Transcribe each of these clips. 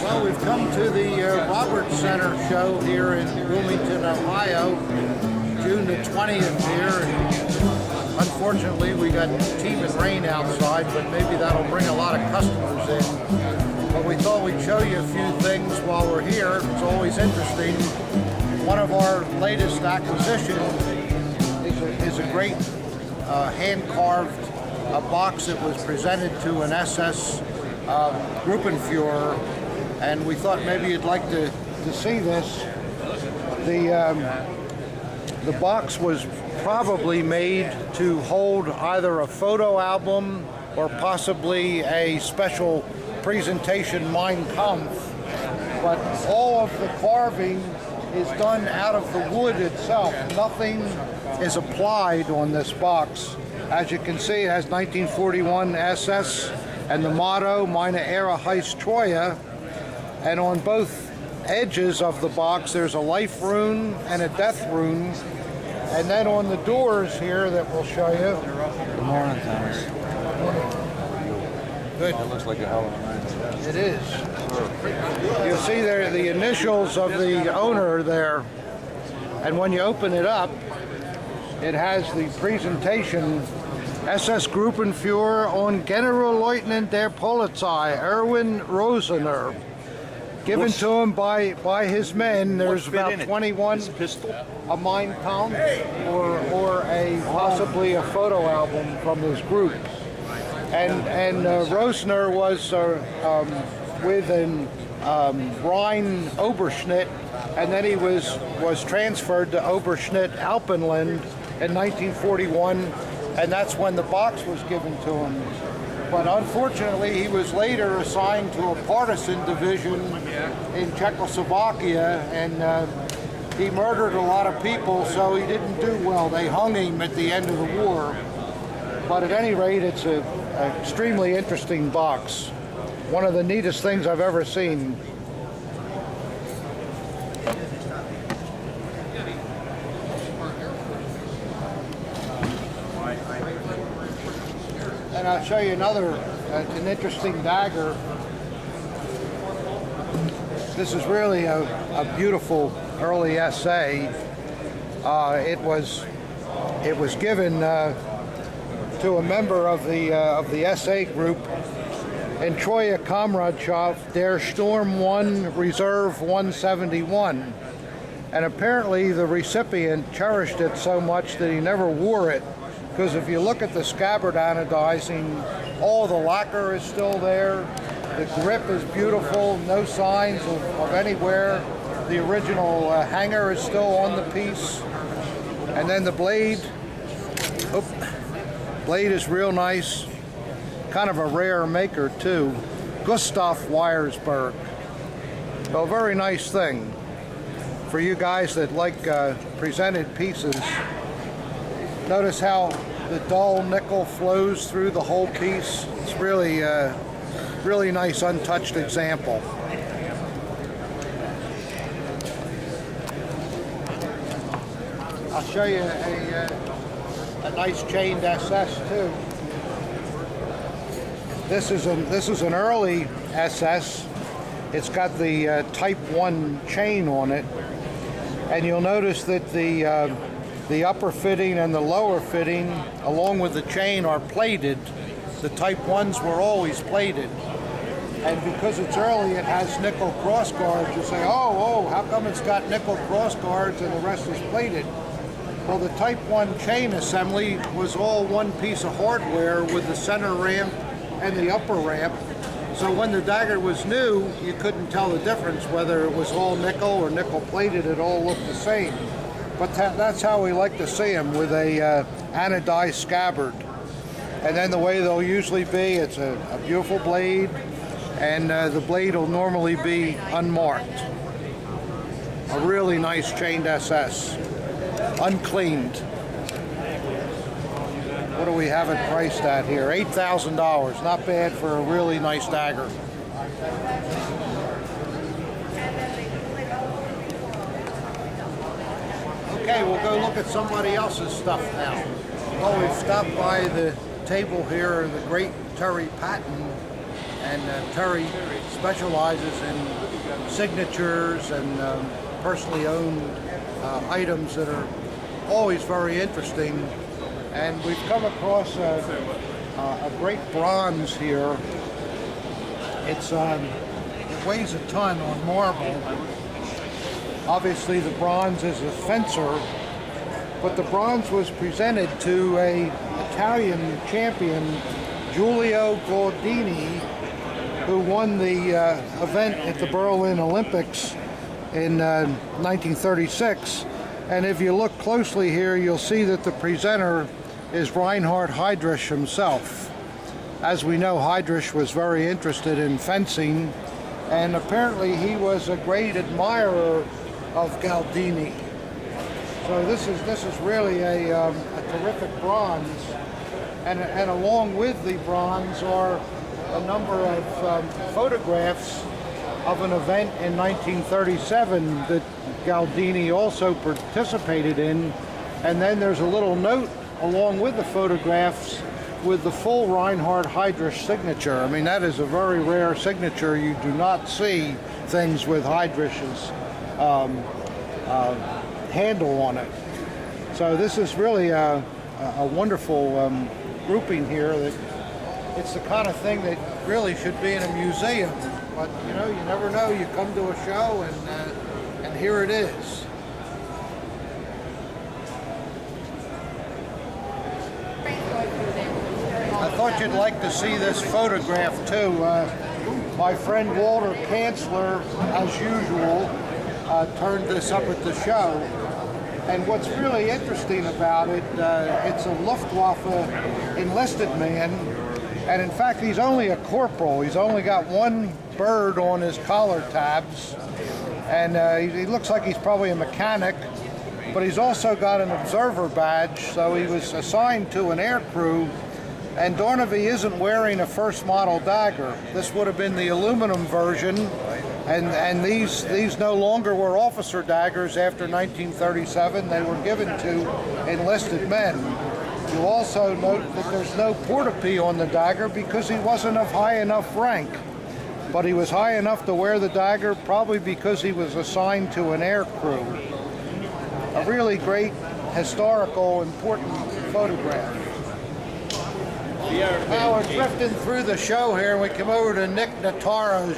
Well, we've come to the Roberts Center show here in Wilmington, Ohio, June the 20th here. And unfortunately, we got teeming rain outside, but maybe that'll bring a lot of customers in. But we thought we'd show you a few things while we're here. It's always interesting. One of our latest acquisitions is a great hand-carved box that was presented to an SS Gruppenführer, and we thought maybe you'd like to see this. The box was probably made to hold either a photo album or possibly a special presentation Mein Kampf, but all of the carving is done out of the wood itself. Nothing is applied on this box. As you can see, it has 1941 SS and the motto, Meine Ehre heißt Treue. And on both edges of the box, there's a life rune and a death rune. And then on the doors here that we'll show you. Good morning, Thomas. Good. It looks like a hell of a night. It is. You'll see there the initials of the owner there. And when you open it up, it has the presentation SS Gruppenführer und Generalleutnant der Polizei, Erwin Rosener. Given to him by his men. There's about 21, a Mein Kampf, or a possibly a photo album from this group. And Rosener was with an Rhine Oberschnitt, and then he was transferred to Oberschnitt Alpenland in 1941, and that's when the box was given to him. But unfortunately, he was later assigned to a partisan division in Czechoslovakia, and he murdered a lot of people, so he didn't do well. They hung him at the end of the war. But at any rate, it's an extremely interesting box. One of the neatest things I've ever seen. And I'll show you another, an interesting dagger. This is really a beautiful early essay. It was given to a member of the SA group in Treue Kameradschaft, der Sturm 1, Reserve 171. And apparently the recipient cherished it so much that he never wore it, because if you look at the scabbard anodizing, all the lacquer is still there, the grip is beautiful, no signs of anywhere. The original hanger is still on the piece. And then the blade, blade is real nice, kind of a rare maker too. Gustav Weiersberg. So a very nice thing for you guys that like presented pieces. Notice how the dull nickel flows through the whole piece. It's really, really nice untouched example. I'll show you a nice chained SS too. This is an early SS. It's got the Type 1 chain on it, and you'll notice that the upper fitting and the lower fitting, along with the chain, are plated. The Type 1s were always plated. And because it's early, it has nickel cross guards. You say, oh, how come it's got nickel cross guards and the rest is plated? Well, the Type 1 chain assembly was all one piece of hardware with the center ramp and the upper ramp. So when the dagger was new, you couldn't tell the difference whether it was all nickel or nickel plated. It all looked the same. But that's how we like to see them, with a anodized scabbard. And then the way they'll usually be, it's a beautiful blade, and the blade will normally be unmarked. A really nice chained SS, uncleaned. What do we have it priced at here? $8,000. Not bad for a really nice dagger. Okay, we'll go look at somebody else's stuff now. Well, we've stopped by the table here, the great Terry Patton, and Terry specializes in signatures and personally owned items that are always very interesting. And we've come across a great bronze here. It weighs a ton on marble. Obviously the bronze is a fencer, but the bronze was presented to a Italian champion, Giulio Gaudini, who won the event at the Berlin Olympics in 1936. And if you look closely here, you'll see that the presenter is Reinhard Heydrich himself. As we know, Heydrich was very interested in fencing, and apparently he was a great admirer of Gaudini. So this is really a terrific bronze, and along with the bronze are a number of photographs of an event in 1937 that Gaudini also participated in, and then there's a little note along with the photographs with the full Reinhard Heydrich signature. I mean, that is a very rare signature. You do not see things with Heydrich's handle on it. So this is really a wonderful grouping here. That it's the kind of thing that really should be in a museum. But you know, you never know. You come to a show and here it is. I thought you'd like to see this photograph too. My friend Walter Kanzler, as usual, turned this up at the show. And what's really interesting about it, it's a Luftwaffe enlisted man, and in fact he's only a corporal. He's only got one bird on his collar tabs, and he looks like he's probably a mechanic, but he's also got an observer badge, so he was assigned to an air crew. And darn if he isn't wearing a first model dagger. This would have been the aluminum version, and these no longer were officer daggers after 1937. They were given to enlisted men. You'll also note that there's no portopee on the dagger because he wasn't of high enough rank. But he was high enough to wear the dagger, probably because he was assigned to an air crew. A really great, historical, important photograph. Now we're drifting through the show here, and we come over to Nick Notaro's.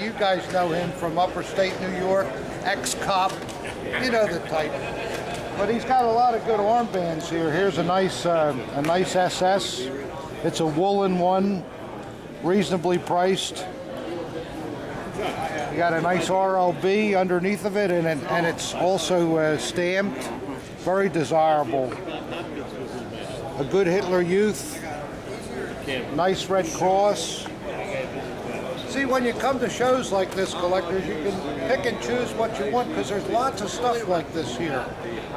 You guys know him from Upper State New York, ex-cop. You know the type. But he's got a lot of good armbands here. Here's a nice SS. It's a woolen one, reasonably priced. You got a nice RLB underneath of it, and it's also stamped. Very desirable. A good Hitler Youth. Nice red cross. See, when you come to shows like this, collectors, you can pick and choose what you want because there's lots of stuff like this here.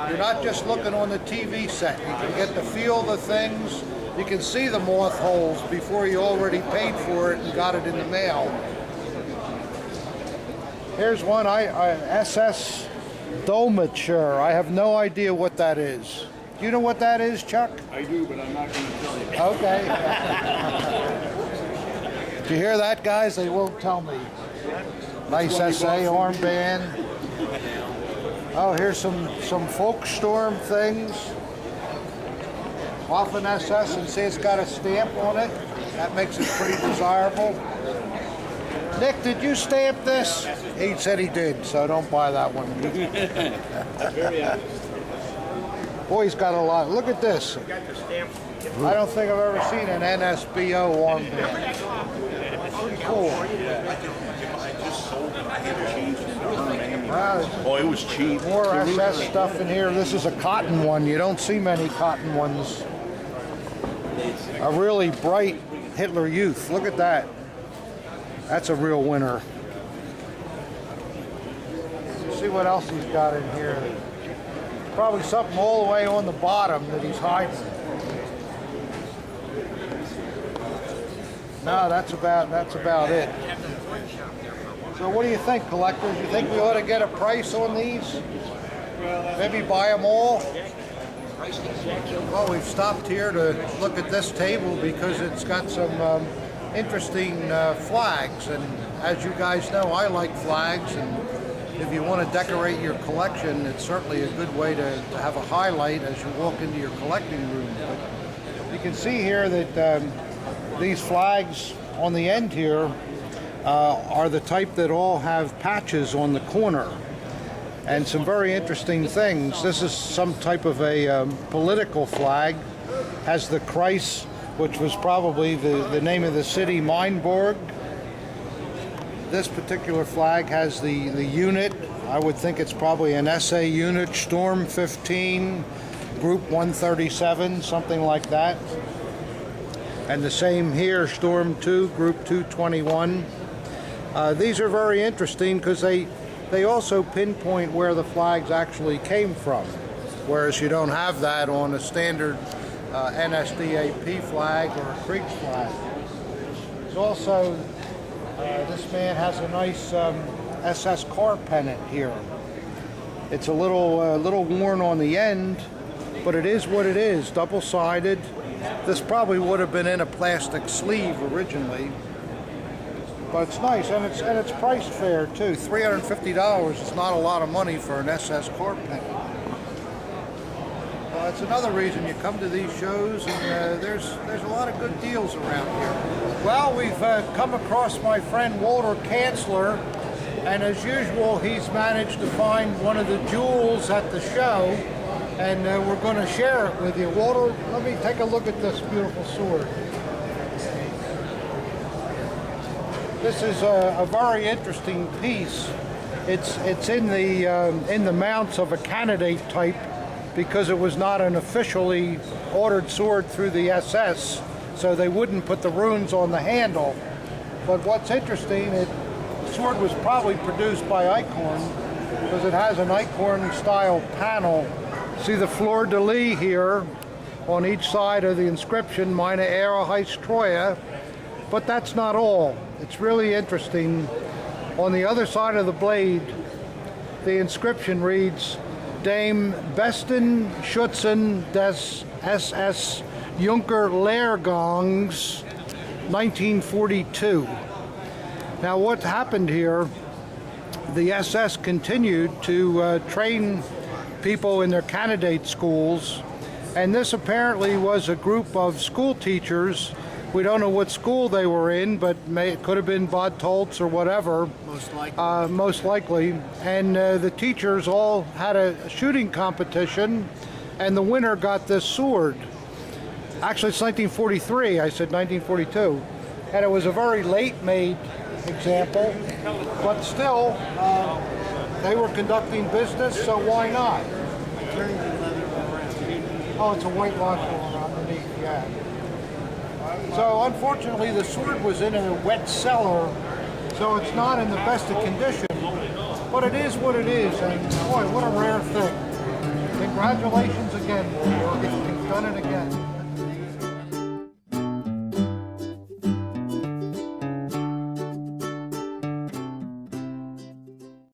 You're not just looking on the TV set. You can get the feel of the things. You can see the moth holes before you already paid for it and got it in the mail. Here's one, SS Dolmetscher. I have no idea what that is. Do you know what that is, Chuck? I do, but I'm not going to tell you. Okay. Did you hear that, guys? They won't tell me. Nice SA armband. Oh, here's some Volkssturm things. Waffen SS, and see it's got a stamp on it. That makes it pretty desirable. Nick, did you stamp this? He said he did, so don't buy that one. Boy, he's got a lot. Look at this. I don't think I've ever seen an NSBO armband. Pretty cool. Wow, Oh, it was cheap. more SS stuff in here. This is a cotton one. You don't see many cotton ones. A really bright Hitler Youth. Look at that. That's a real winner. Let's see what else he's got in here. Probably something all the way on the bottom that he's hiding. No, that's about it. So what do you think, collectors? You think we ought to get a price on these? Maybe buy them all? Well, we've stopped here to look at this table because it's got some interesting flags. And as you guys know, I like flags, and if you want to decorate your collection, it's certainly a good way to have a highlight as you walk into your collecting room. But you can see here that these flags on the end here are the type that all have patches on the corner, and some very interesting things. This is some type of a political flag. Has the Kreis, which was probably the name of the city, Mainburg. This particular flag has the unit. I would think it's probably an SA unit, Storm 15, Group 137, something like that. And the same here, Storm 2, Group 221. These are very interesting because they also pinpoint where the flags actually came from, whereas you don't have that on a standard NSDAP flag or a Kriegs flag. There's also, this man has a nice SS car pennant here. It's a little worn on the end, but it is what it is, double-sided. This probably would have been in a plastic sleeve originally, but it's nice, and it's priced fair too. $350 is not a lot of money for an SS car pennant. It's another reason you come to these shows, and there's a lot of good deals around here. Well, we've come across my friend Walter Kanzler, and as usual, he's managed to find one of the jewels at the show, and we're going to share it with you. Walter, let me take a look at this beautiful sword. This is a very interesting piece. It's in the mounts of a candidate type, because it was not an officially ordered sword through the SS, so they wouldn't put the runes on the handle. But what's interesting, the sword was probably produced by Eichhorn, because it has an Eichhorn-style panel. See the fleur-de-lis here on each side of the inscription, Meine Ehre heißt Treue. But that's not all. It's really interesting. On the other side of the blade, the inscription reads, Dem besten Schützen des SS Junker Lehrgangs, 1942. Now what happened here, the SS continued to train people in their candidate schools, and this apparently was a group of school teachers. We don't know what school they were in, but it could have been Bad Tolz or whatever. Most likely. And the teachers all had a shooting competition, and the winner got this sword. Actually, it's 1943. I said 1942. And it was a very late-made example, but still, they were conducting business, so why not? Oh, it's a white lock underneath, yeah. So unfortunately the sword was in a wet cellar, so it's not in the best of condition, but it is what it is, and boy, what a rare thing. Congratulations again, Walter. You've done it again.